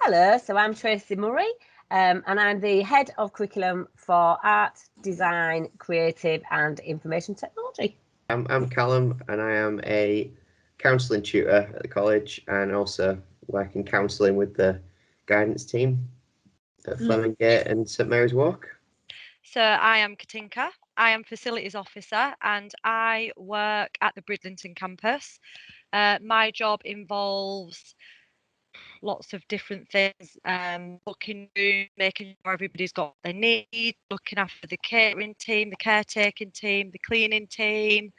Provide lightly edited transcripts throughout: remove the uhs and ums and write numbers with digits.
Hello, so I'm Tracy Murray, and I'm the Head of Curriculum for Art, Design, Creative and Information Technology. I'm Callum, and I am a counselling tutor at the college and also work in counselling with the guidance team at Flemingate and St Mary's Walk. So I am Katinka. I am Facilities Officer and I work at the Bridlington campus. My job involves lots of different things, booking rooms, making sure everybody's got what they need, looking after the catering team, the caretaking team, the cleaning team,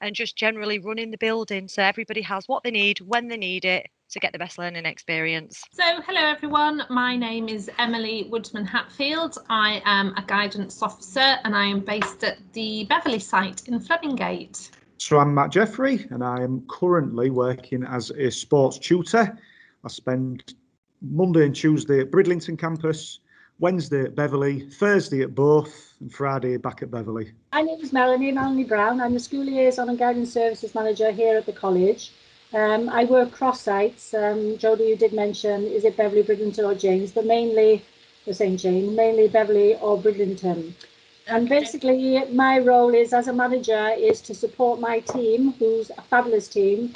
and just generally running the building so everybody has what they need when they need it to get the best learning experience. So hello everyone, my name is Emily Woodsman Hatfield. I am a guidance officer and I am based at the Beverley site in Flemingate. So I'm Matt Jeffrey and I am currently working as a sports tutor. I spend Monday and Tuesday at Bridlington campus, Wednesday at Beverley, Thursday at both, and Friday back at Beverley. My name is Melanie Brown. I'm the School Liaison and Guidance Services Manager here at the college. I work cross sites. Jodie, you did mention, is it Beverley, Bridlington or James, but mainly, we're saying James, mainly Beverley or Bridlington. And basically my role is as a manager is to support my team, who's a fabulous team,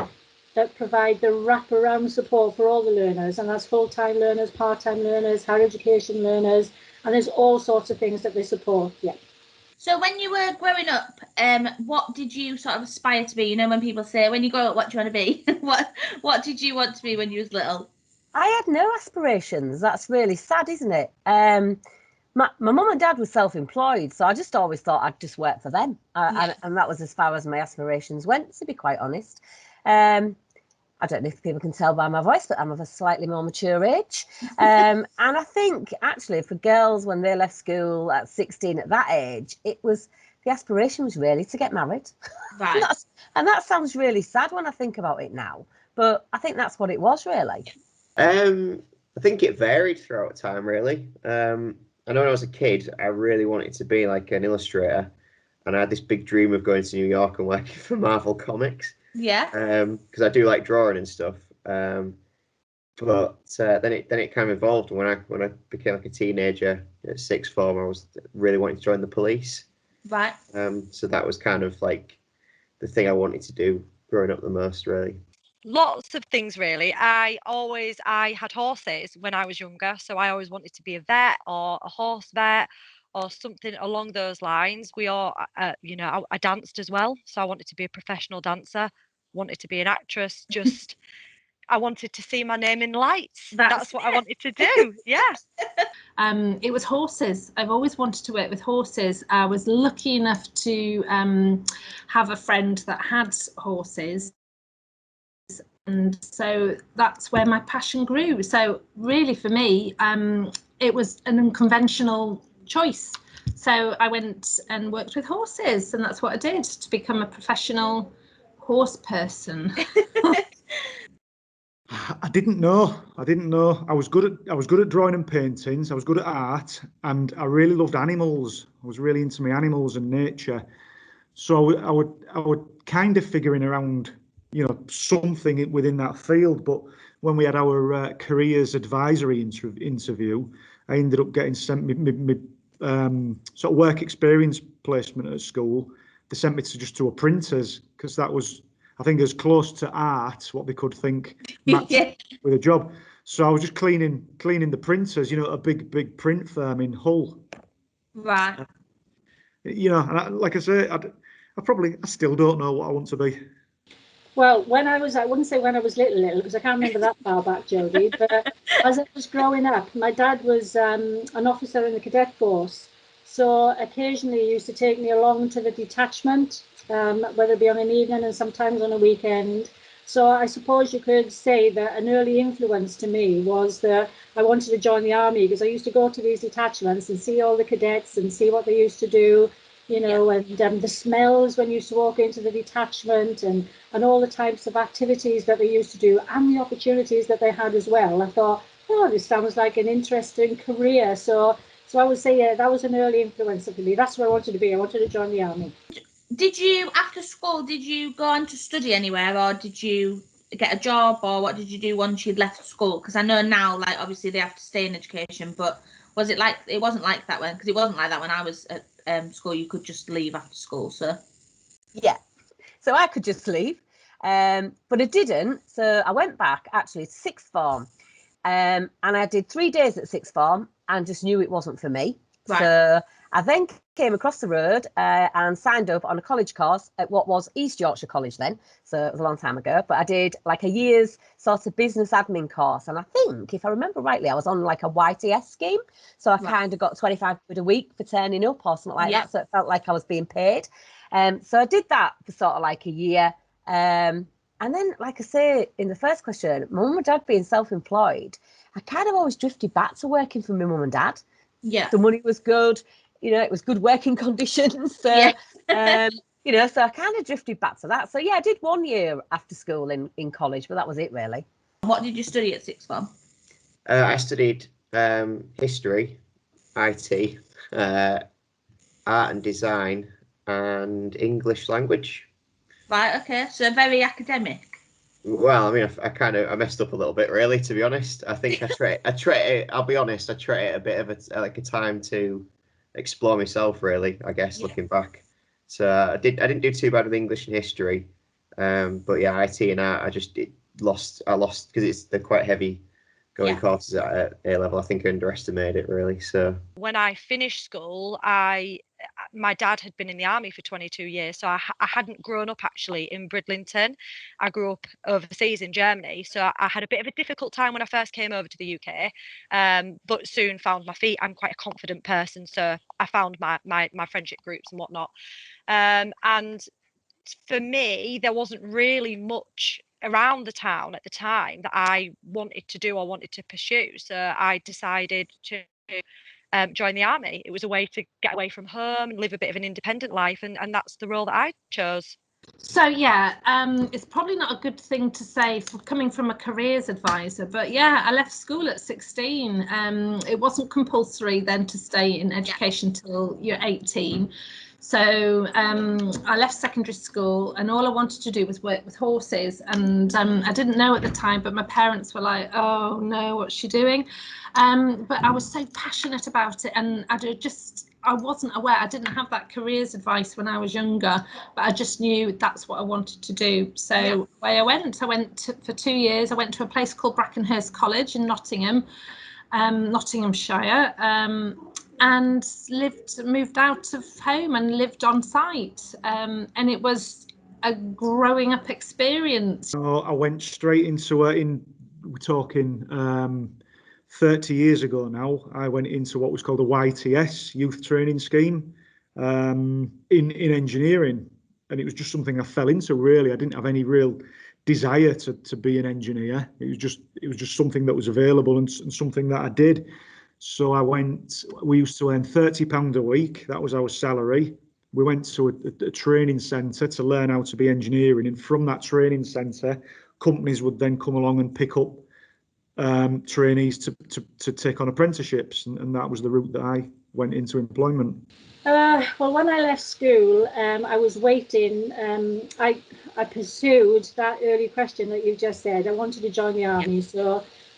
that provide the wraparound support for all the learners, and that's full-time learners, part-time learners, higher education learners, and there's all sorts of things that they support. Yeah. So when you were growing up, what did you sort of aspire to be? You know, when people say, when you grow up, what do you want to be? What did you want to be when you was little? I had no aspirations. That's really sad, isn't it? My mum and dad were self-employed, so I just always thought I'd just work for them. And that was as far as my aspirations went, to be quite honest. I don't know if people can tell by my voice, but I'm of a slightly more mature age. And I think actually for girls, when they left school at 16 at that age, the aspiration was really to get married. Right. and that sounds really sad when I think about it now, but I think that's what it was really. I think it varied throughout time, really. I know when I was a kid, I really wanted to be like an illustrator, and I had this big dream of going to New York and working for Marvel Comics. Yeah. Because I do like drawing and stuff. But then it kind of evolved when I became like a teenager at sixth form. I was really wanting to join the police. Right. So that was kind of like the thing I wanted to do growing up the most, really. Lots of things, really. I had horses when I was younger, so I always wanted to be a vet or a horse vet or something along those lines. I danced as well, so I wanted to be a professional dancer, wanted to be an actress, I wanted to see my name in lights. That's what I wanted to do. Yeah. It was horses. I've always wanted to work with horses. I was lucky enough to have a friend that had horses. And so that's where my passion grew. So really for me, it was an unconventional choice. So I went and worked with horses, and that's what I did to become a professional horse person. I didn't know. I was good at drawing and paintings. I was good at art, and I really loved animals. I was really into my animals and nature. So I would kind of figuring around, something within that field. But when we had our careers advisory interview, I ended up getting sent my sort of work experience placement at school. They sent me to a printers because that was, I think, as close to art what they could think matched with a job. So I was just cleaning the printers, a big print firm in Hull. Right. And like I say, I still don't know what I want to be. Well, I wouldn't say when I was little, because I can't remember that far back, Jodie, but as I was growing up, my dad was an officer in the cadet force. So occasionally he used to take me along to the detachment, whether it be on an evening and sometimes on a weekend. So I suppose you could say that an early influence to me was that I wanted to join the army, because I used to go to these detachments and see all the cadets and see what they used to do. And the smells when you used to walk into the detachment and all the types of activities that they used to do and the opportunities that they had as well. I thought, this sounds like an interesting career. So I would say, that was an early influence for me. That's where I wanted to be. I wanted to join the army. Did you, after school, go on to study anywhere, or did you get a job, or what did you do once you'd left school? Because I know now, like, obviously they have to stay in education, but was it like, it wasn't like that when, because it wasn't like that when I was at school, you could just leave after school, so. Yeah, so I could just leave, but I didn't. So I went back actually to sixth form, and I did 3 days at sixth form and just knew it wasn't for me. Right. So I then came across the road and signed up on a college course at what was East Yorkshire College then. So it was a long time ago, but I did like a year's sort of business admin course. And I think, if I remember rightly, I was on like a YTS scheme. So I kind of got 25 quid a week for turning up or something like that. So it felt like I was being paid. So I did that for sort of like a year. And then, like I say, in the first question, my mum and dad being self-employed, I kind of always drifted back to working for my mum and dad. Yeah. The money was good, it was good working conditions. So, so I kind of drifted back to that. So, yeah, I did 1 year after school in college, but that was it, really. What did you study at sixth form? I studied history, IT, art and design, and English language. Right, okay, so very academic. Well, I mean, I messed up a little bit, really, to be honest. I think I'll be honest, I treat it a bit of a time to explore myself, really, I guess, looking back. So I didn't do too bad with English and history, but yeah, IT and art, I lost because they're quite heavy going courses at A level. I think I underestimated it, really. So when I finished school, my dad had been in the army for 22 years, so I hadn't grown up actually in Bridlington. I grew up overseas in Germany, so I had a bit of a difficult time when I first came over to the UK, but soon found my feet. I'm quite a confident person, so I found my friendship groups and whatnot. And for me, there wasn't really much around the town at the time that I wanted to do or wanted to pursue, so I decided to join the army. It was a way to get away from home and live a bit of an independent life, and that's the role that I chose. So yeah, it's probably not a good thing to say for coming from a careers advisor, but yeah, I left school at 16. It wasn't compulsory then to stay in education till you're 18. So I left secondary school, and all I wanted to do was work with horses. And I didn't know at the time, but my parents were like, "Oh no, what's she doing?" But I was so passionate about it, and I wasn't aware. I didn't have that careers advice when I was younger, but I just knew that's what I wanted to do. So away I went. For 2 years. I went to a place called Brackenhurst College in Nottingham, Nottinghamshire, and moved out of home and lived on site. And it was a growing up experience. So I went straight into we're talking 30 years ago now. I went into what was called a YTS, Youth Training Scheme, in engineering, and it was just something I fell into, really. I didn't have any real desire to be an engineer. It was just something that was available and something that I did. So we used to earn £30 a week. That was our salary. We went to a training centre to learn how to be engineering, and from that training centre, companies would then come along and pick up trainees to take on apprenticeships, and that was the route that I went into employment. Well, when I left school, I was waiting. I pursued that early question that you just said. I wanted to join the army,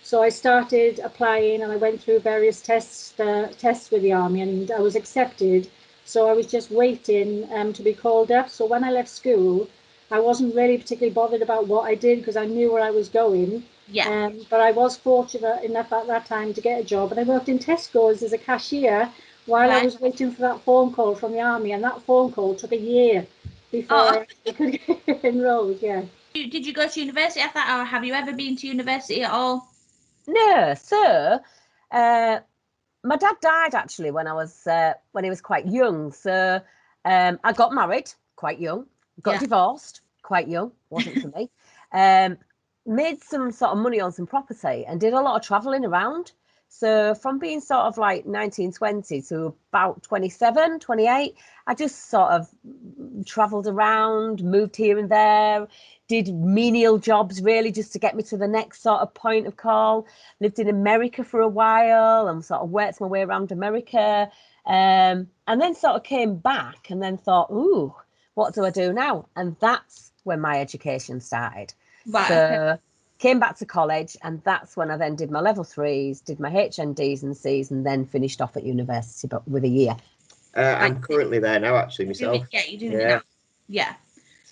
so I started applying, and I went through various tests with the army, and I was accepted. So I was just waiting to be called up. So when I left school, I wasn't really particularly bothered about what I did because I knew where I was going. But I was fortunate enough at that time to get a job, and I worked in Tesco's as a cashier while I was waiting for that phone call from the army, and that phone call took a year before I could get enrolled. Yeah. Did you go to university after that, or have you ever been to university at all? No, so my dad died actually when he was quite young. So I got married quite young, got divorced quite young, wasn't for me. Made some sort of money on some property and did a lot of travelling around. So from being sort of like 19, 20 to about 27, 28, I just sort of travelled around, moved here and there, did menial jobs really just to get me to the next sort of point of call. Lived in America for a while and sort of worked my way around America. And then sort of came back and then thought, ooh, what do I do now? And that's when my education started. Right. So came back to college, and that's when I then did my level 3s, did my HNDs and Cs, and then finished off at university, but with a year. I'm currently there now, actually, myself. You're doing it now. Yeah.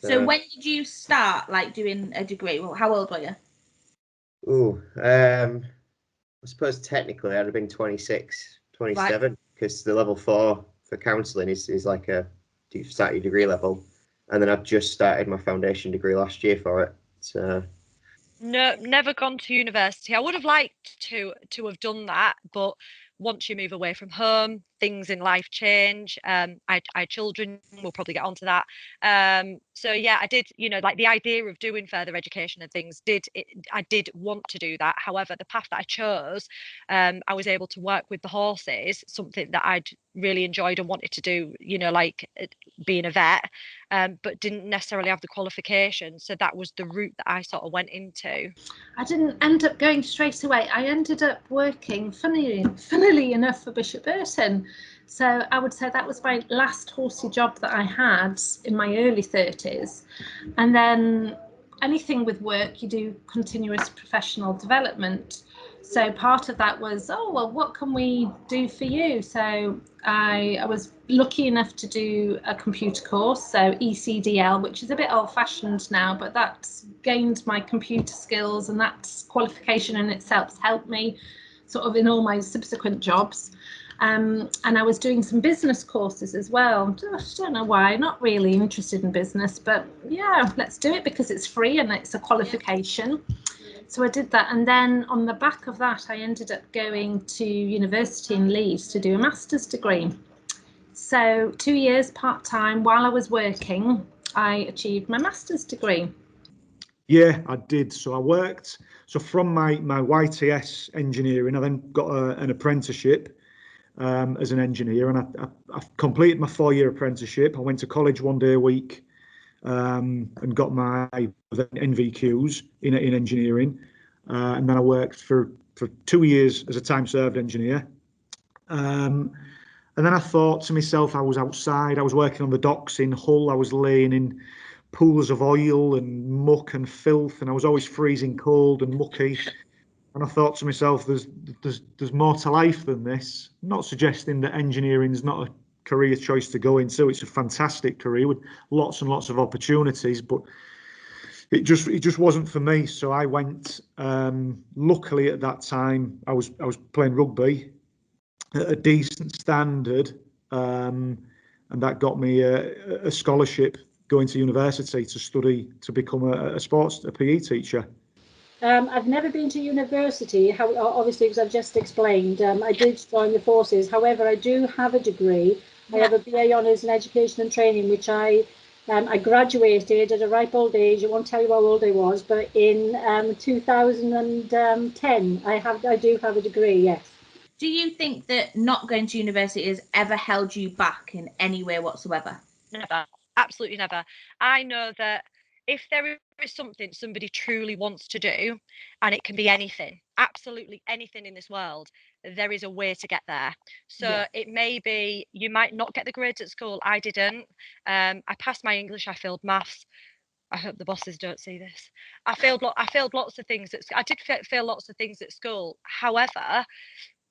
So when did you start like doing a degree? Well, how old were you? I suppose technically I'd have been 26, 27, because the level 4 for counselling is like a start your degree level, and then I've just started my foundation degree last year for it. So No, never gone to university. I would have liked to have done that, but once you move away from home, things in life change. I had children. We'll probably get onto that. So yeah, I did. Like the idea of doing further education and things. I did want to do that. However, the path that I chose, I was able to work with the horses, something that I'd really enjoyed and wanted to do. Like being a vet. But didn't necessarily have the qualification. So that was the route that I sort of went into. I didn't end up going straight away. I ended up working, funnily enough, for Bishop Burton. So I would say that was my last horsey job that I had in my early 30s. And then anything with work, you do continuous professional development. So part of that was, what can we do for you? So I was lucky enough to do a computer course, so ECDL, which is a bit old-fashioned now, but that's gained my computer skills, and that qualification in itself helped me sort of in all my subsequent jobs. And I was doing some business courses as well. I don't know why, not really interested in business, but yeah, let's do it because it's free and it's a qualification. So I did that, and then on the back of that, I ended up going to university in Leeds to do a master's degree. So 2 years part-time while I was working, I achieved my master's degree. Yeah, I did. So I worked. So from my YTS engineering, I then got an apprenticeship as an engineer, and I completed my 4-year apprenticeship. I went to college 1 day a week. And got my NVQs in engineering, and then I worked for 2 years as a time served engineer. And then I thought to myself, I was outside, I was working on the docks in Hull, I was laying in pools of oil and muck and filth, and I was always freezing cold and mucky. And I thought to myself, there's more to life than this. I'm not suggesting that engineering is not a career choice to go into. It's a fantastic career with lots and lots of opportunities, but it just wasn't for me. So I went. Luckily at that time, I was playing rugby at a decent standard, and that got me a scholarship going to university to study to become a PE teacher. I've never been to university, obviously, because I've just explained. I did join the forces. However, I do have a degree. I have a BA Honours in Education and Training, which I graduated at a ripe old age. I won't tell you how old I was, but in 2010, I do have a degree, yes. Do you think that not going to university has ever held you back in any way whatsoever? Never. Absolutely never. I know that if there is something somebody truly wants to do, and it can be anything, absolutely anything in this world, there is a way to get there. So it may be, you might not get the grades at school. I didn't. I passed my English, I failed maths. I hope the bosses don't see this. I failed lots of things I did fail lots of things at school. However,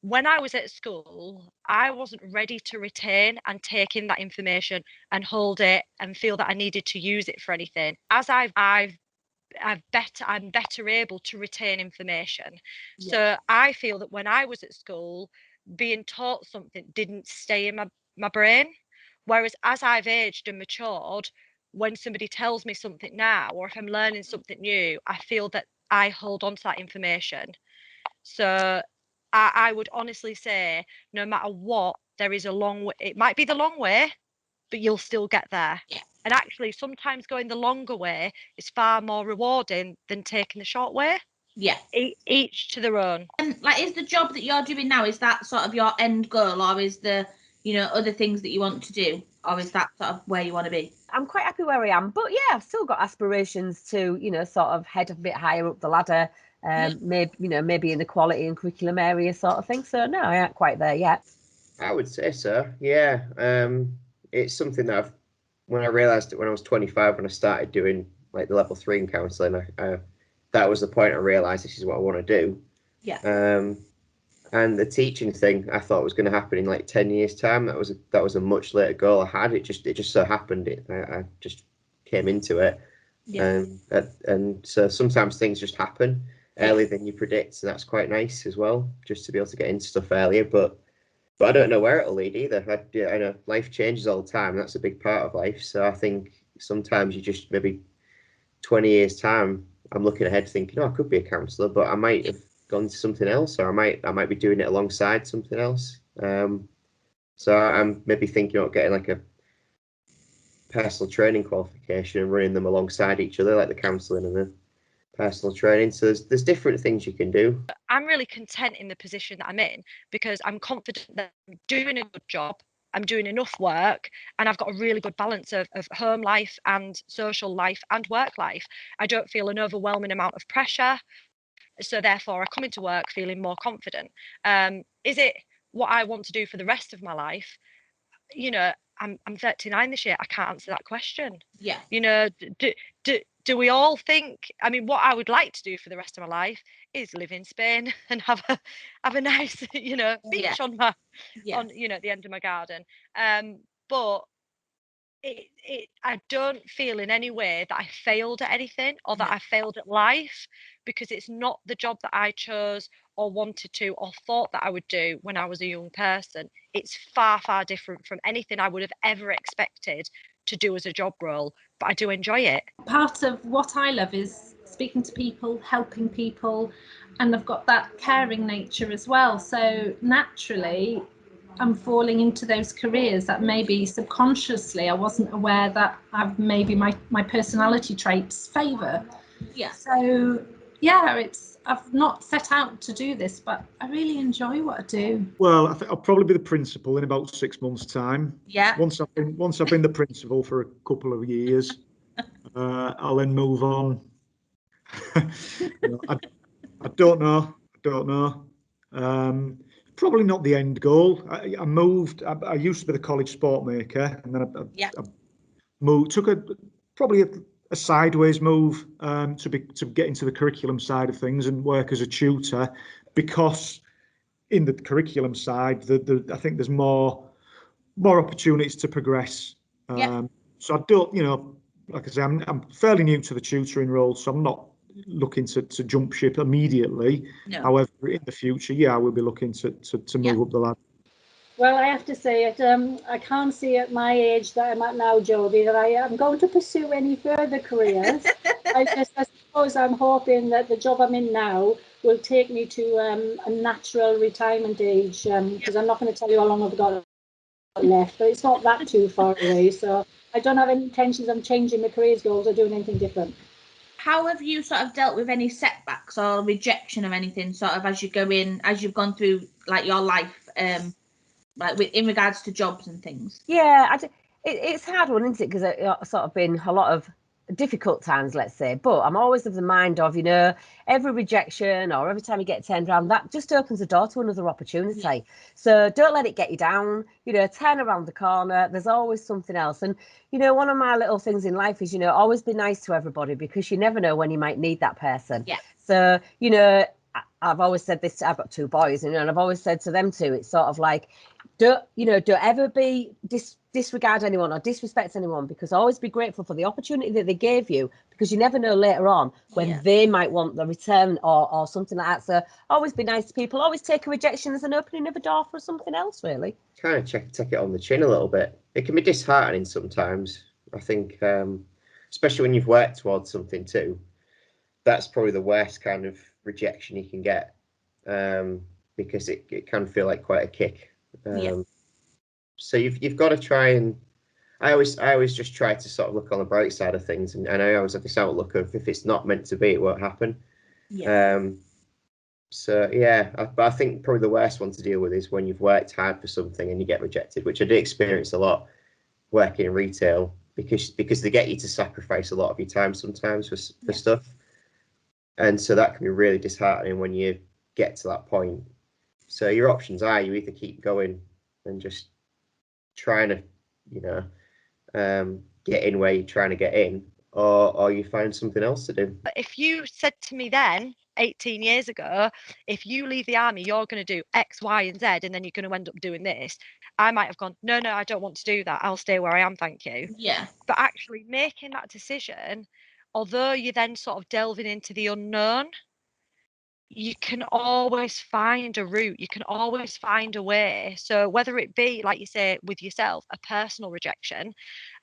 when I was at school, I wasn't ready to retain and take in that information and hold it and feel that I needed to use it for anything. As I'm better able to retain information. Yes. So I feel that when I was at school, being taught something didn't stay in my brain. Whereas as I've aged and matured, when somebody tells me something now, or if I'm learning something new, I feel that I hold on to that information. So I would honestly say, no matter what, there is a long way. It might be the long way, but you'll still get there. Yeah. And actually, sometimes going the longer way is far more rewarding than taking the short way. Yeah. Each to their own. And like, is the job that you're doing now, is that sort of your end goal, or is there, other things that you want to do, or is that sort of where you want to be? I'm quite happy where I am, but yeah, I've still got aspirations to, sort of head a bit higher up the ladder. Maybe in the quality and curriculum area sort of thing. So no, I aren't quite there yet. I would say so. Yeah. It's something that when I realised it when I was 25, when I started doing like the level 3 in counselling, that was the point I realised this is what I want to do. Yeah. And the teaching thing I thought was going to happen in like 10 years' time. That was a much later goal I had. It just so happened I just came into it. Yeah. And so sometimes things just happen earlier than you predict, and that's quite nice as well, just to be able to get into stuff earlier. But I don't know where it'll lead either. I know life changes all the time. That's a big part of life. So I think sometimes you just maybe 20 years' time, I'm looking ahead thinking, oh, I could be a counsellor, but I might have gone to something else, or I might be doing it alongside something else. So I'm maybe thinking about getting like a personal training qualification and running them alongside each other, like the counselling and the personal training. So there's different things you can do. I'm really content in the position that I'm in because I'm confident that I'm doing a good job. I'm doing enough work, and I've got a really good balance of home life and social life and work life. I don't feel an overwhelming amount of pressure. So therefore I come into work feeling more confident. Is it what I want to do for the rest of my life? You know, I'm 39 this year. I can't answer that question. Yeah. You know, do we all think? I mean, what I would like to do for the rest of my life is live in Spain and have a nice, you know, beach on my on, you know, at the end of my garden. But I don't feel in any way that I failed at anything or that I failed at life, because it's not the job that I chose or wanted to or thought that I would do when I was a young person. It's far, far different from anything I would have ever expected to do as a job role, but I do enjoy it. Part of what I love is speaking to people, helping people, and I've got that caring nature as well. So naturally, I'm falling into those careers that maybe subconsciously I wasn't aware that I've maybe my personality traits favour. Yeah. So yeah, I've not set out to do this, but I really enjoy what I do. Well, I think I'll probably be the principal in about 6 months' time. Yeah. Once I've been the principal for a couple of years, I'll then move on. I don't know. Probably not the end goal. I moved. I used to be the college sport maker, and then I moved. Took probably a sideways move to get into the curriculum side of things and work as a tutor, because in the curriculum side, I think there's more opportunities to progress. So I don't, like I say, I'm fairly new to the tutoring role, so I'm not looking to jump ship immediately. No. However, in the future, I will be looking to move up the ladder. Well, I have to say it. I can't see at my age that I'm at now, Jodie, that I am going to pursue any further careers. I suppose I'm hoping that the job I'm in now will take me to a natural retirement age, because I'm not going to tell you how long I've got left, but it's not that too far away. So I don't have any intentions of changing my careers goals or doing anything different. How have you sort of dealt with any setbacks or rejection of anything, sort of as you've gone through like your life, like in regards to jobs and things? Yeah, it's a hard one, isn't it? Because it's sort of been a lot of difficult times, let's say. But I'm always of the mind of, every rejection or every time you get turned around, that just opens the door to another opportunity. Yeah. So don't let it get you down. Turn around the corner. There's always something else. And, one of my little things in life is, always be nice to everybody, because you never know when you might need that person. Yeah. So, I've always said this. I've got two boys, and I've always said to them too. It's sort of like, don't ever be disregard anyone or disrespect anyone, because always be grateful for the opportunity that they gave you, because you never know later on when they might want the return or something like that. So always be nice to people. Always take a rejection as an opening of a door for something else, really. Kind of take it on the chin a little bit. It can be disheartening sometimes. I think, especially when you've worked towards something too. That's probably the worst kind of rejection you can get, because it can feel like quite a kick. So you've got to try, and I always just try to sort of look on the bright side of things, and I always have this outlook of, if it's not meant to be, it won't happen. But I think probably the worst one to deal with is when you've worked hard for something and you get rejected, which I do experience a lot working in retail, because they get you to sacrifice a lot of your time sometimes for stuff. And so that can be really disheartening when you get to that point. So your options are, you either keep going and just trying to, get in where you're trying to get in, or you find something else to do. If you said to me then, 18 years ago, if you leave the army, you're going to do X, Y, and Z, and then you're going to end up doing this, I might have gone, no, I don't want to do that. I'll stay where I am, thank you. Yeah. But actually making that decision, although you're then sort of delving into the unknown, you can always find a route, you can always find a way. So whether it be, like you say, with yourself, a personal rejection,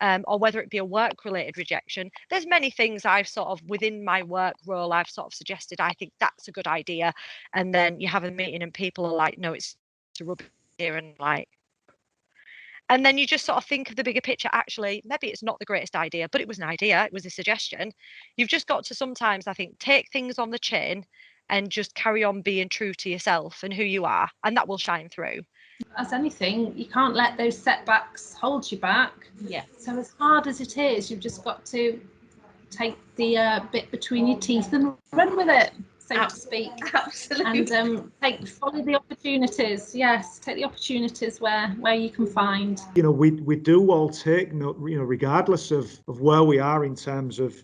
or whether it be a work related rejection, there's many things I've sort of within my work role I've sort of suggested, I think that's a good idea, and then you have a meeting and people are like, no, it's a rubbish here, and like, and then you just sort of think of the bigger picture. Actually, maybe it's not the greatest idea, but it was an idea, it was a suggestion. You've just got to sometimes, I think, take things on the chin and just carry on being true to yourself and who you are, and that will shine through. As anything, you can't let those setbacks hold you back. Yeah. So as hard as it is, you've just got to take the bit between your teeth and run with it, so to speak. Absolutely. And follow the opportunities. Yes, take the opportunities where you can find. You know, we do all take note, you know, regardless of where we are in terms of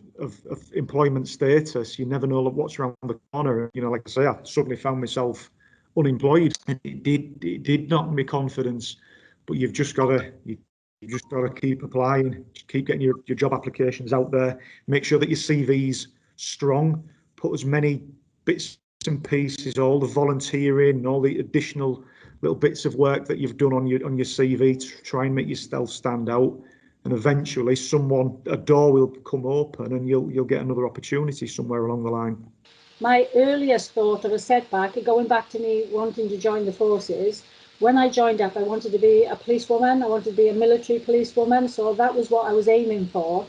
employment status. You never know what's around the corner. You know, like I say, I suddenly found myself unemployed, and it did knock me confidence. But you've just got to keep applying, just keep getting your job applications out there. Make sure that your CV's strong. Put as many bits and pieces, all the volunteering, all the additional little bits of work that you've done on your CV to try and make yourself stand out. And eventually, a door will come open, and you'll get another opportunity somewhere along the line. My earliest thought of a setback, going back to me wanting to join the forces, when I joined up, I wanted to be a policewoman. I wanted to be a military policewoman, so that was what I was aiming for.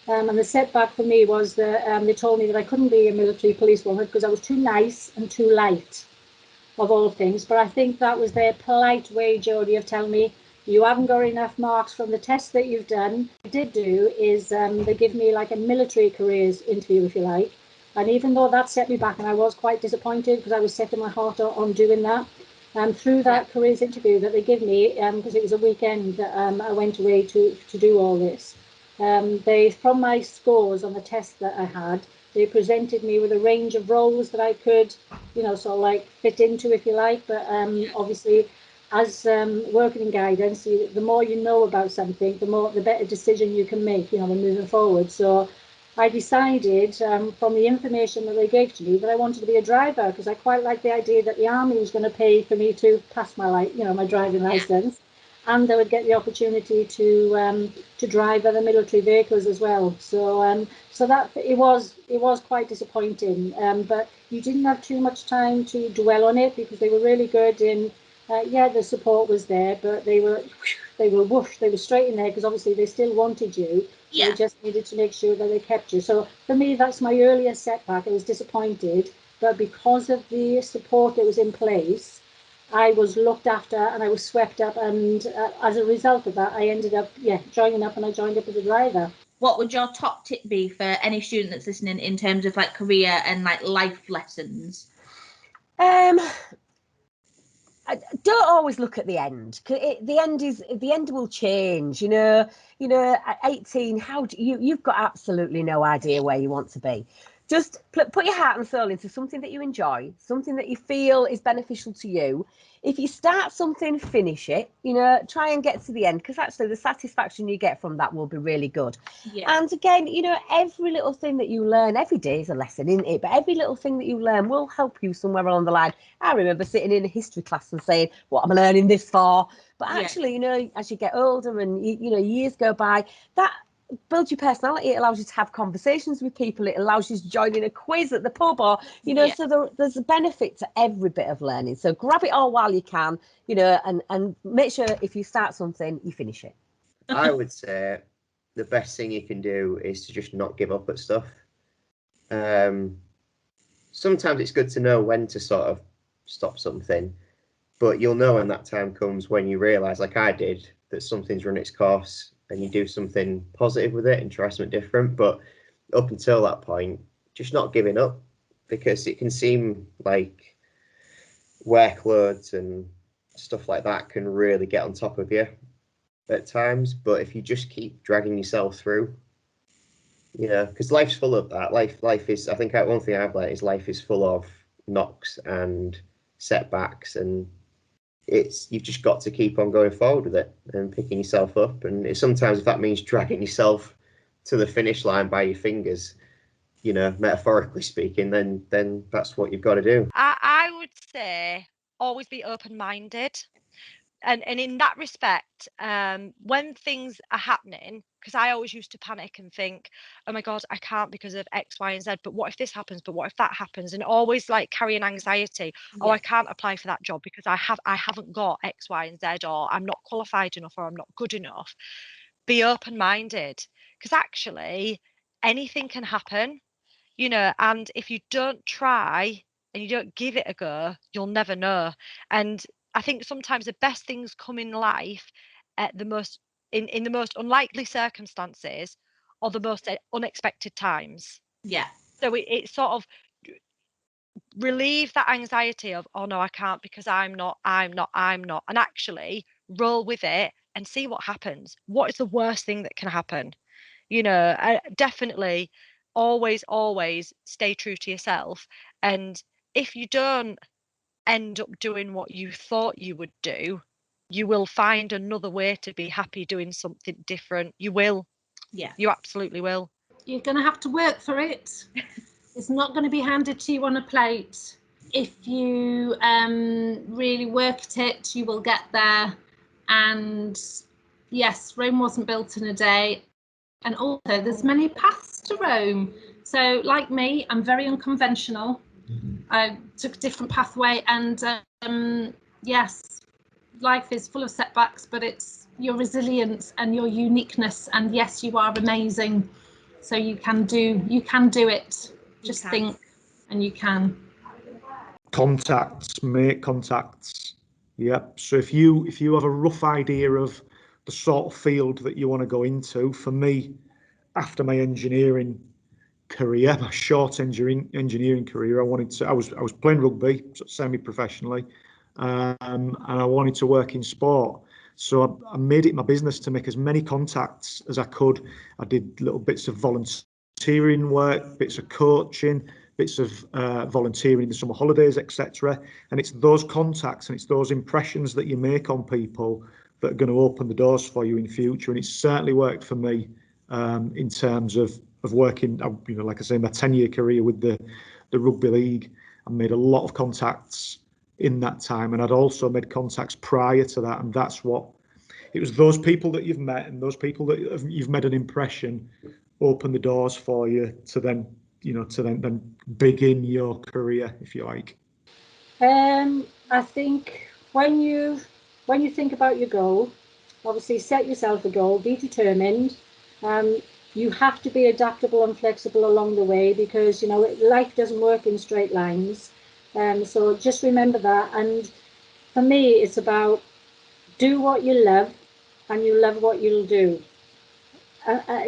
And the setback for me was that they told me that I couldn't be a military policewoman because I was too nice and too light, of all things. But I think that was their polite way, Jodie, of telling me, you haven't got enough marks from the test that you've done. What I did do is they give me like a military careers interview, if you like. And even though that set me back, and I was quite disappointed because I was setting my heart on doing that, through that careers interview that they give me, because it was a weekend that I went away to do all this. They, from my scores on the test that I had, they presented me with a range of roles that I could, you know, sort of like fit into, if you like. But obviously, as working in guidance, the more you know about something, the better decision you can make, you know, when moving forward. So I decided from the information that they gave to me that I wanted to be a driver, because I quite like the idea that the army was going to pay for me to pass my driving license, and I would get the opportunity to drive other military vehicles as well. So that it was quite disappointing, but you didn't have too much time to dwell on it, because they were really good in the support was there, but they were straight in there, because obviously they still wanted you. So they just needed to make sure that they kept you. So for me, that's my earliest setback. I was disappointed, but because of the support that was in place, I was looked after and I was swept up, and as a result of that, I ended up joining up, and I joined up as a driver. What would your top tip be for any student that's listening in terms of like career and like life lessons? Don't always look at the end. The end will change. You know, at 18, you've got absolutely no idea where you want to be. Just put your heart and soul into something that you enjoy, something that you feel is beneficial to you. If you start something, finish it. You know, try and get to the end, because actually the satisfaction you get from that will be really good. Yeah. And again, you know, every little thing that you learn, every day is a lesson, isn't it? But every little thing that you learn will help you somewhere along the line. I remember sitting in a history class and saying, what am I learning this for? But actually, you know, as you get older and, you know, years go by, that builds your personality. It allows you to have conversations with people. It allows you to join in a quiz at the pub, or, you know, so there's a benefit to every bit of learning. So grab it all while you can, you know, and make sure if you start something, you finish it. I would say the best thing you can do is to just not give up at stuff. Sometimes it's good to know when to sort of stop something, but you'll know when that time comes, when you realise, like I did, that something's run its course, and you do something positive with it and try something different. But up until that point, just not giving up, because it can seem like workloads and stuff like that can really get on top of you at times. But if you just keep dragging yourself through, You know, because life's full of that. Life is. I think one thing I've learned is life is full of knocks and setbacks, and you've just got to keep on going forward with it and picking yourself up. And sometimes if that means dragging yourself to the finish line by your fingers, you know, metaphorically speaking, then that's what you've got to do. I would say always be open-minded. And in that respect, when things are happening, because I always used to panic and think, oh my God, I can't because of X, Y, and Z. But what if this happens? But what if that happens? And always like carrying anxiety. Oh, I can't apply for that job because I haven't got X, Y, and Z, or I'm not qualified enough, or I'm not good enough. Be open-minded, because actually anything can happen, you know, and if you don't try and you don't give it a go, you'll never know. And I think sometimes the best things come in life at the most in the most unlikely circumstances or the most unexpected times. Yeah. So it sort of relieve that anxiety of, oh no, I can't because I'm not, and actually roll with it and see what happens. What is the worst thing that can happen? You know, definitely always stay true to yourself. And if you don't end up doing what you thought you would do, you will find another way to be happy doing something different. You will. Yeah. You absolutely will. You're going to have to work for it. It's not going to be handed to you on a plate. If you really work at it, you will get there. And yes, Rome wasn't built in a day. And also, there's many paths to Rome. So, like me, I'm very unconventional. I took a different pathway, and yes, life is full of setbacks, but it's your resilience and your uniqueness. And yes, you are amazing. So you can do it. Just think, and you can. Contacts, make contacts. Yep. So if you have a rough idea of the sort of field that you want to go into, for me, after my engineering career, my short engineering career, I was playing rugby semi-professionally, and I wanted to work in sport. So I made it my business to make as many contacts as I could. I did little bits of volunteering work, bits of coaching, bits of volunteering in the summer holidays, etc. And it's those contacts and it's those impressions that you make on people that are going to open the doors for you in future. And it's certainly worked for me in terms of working, you know, like I say, my 10-year career with the rugby league. I made a lot of contacts in that time, and I'd also made contacts prior to that, and that's what it was. Those people that you've met and those people that you've made an impression open the doors for you to then, you know, to then begin your career, if you like. I think when you think about your goal, obviously set yourself a goal, be determined. You have to be adaptable and flexible along the way, because, you know, life doesn't work in straight lines. So just remember that. And for me, it's about do what you love, and you love what you'll do.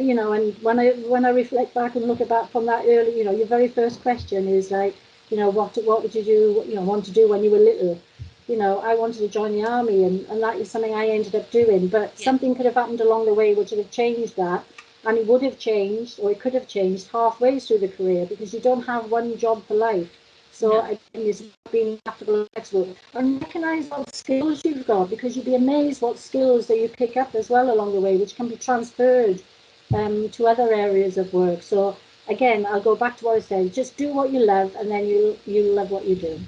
You know, and when I reflect back and look back from that early, you know, your very first question is like, you know, what would you do, you know, want to do when you were little? You know, I wanted to join the army, and that is something I ended up doing. But something could have happened along the way which would have changed that. And it would have changed, or it could have changed halfway through the career, because you don't have one job for life. So again, it's being adaptable and flexible, and recognise what skills you've got, because you'd be amazed what skills that you pick up as well along the way, which can be transferred to other areas of work. So again, I'll go back to what I said: just do what you love, and then you love what you do.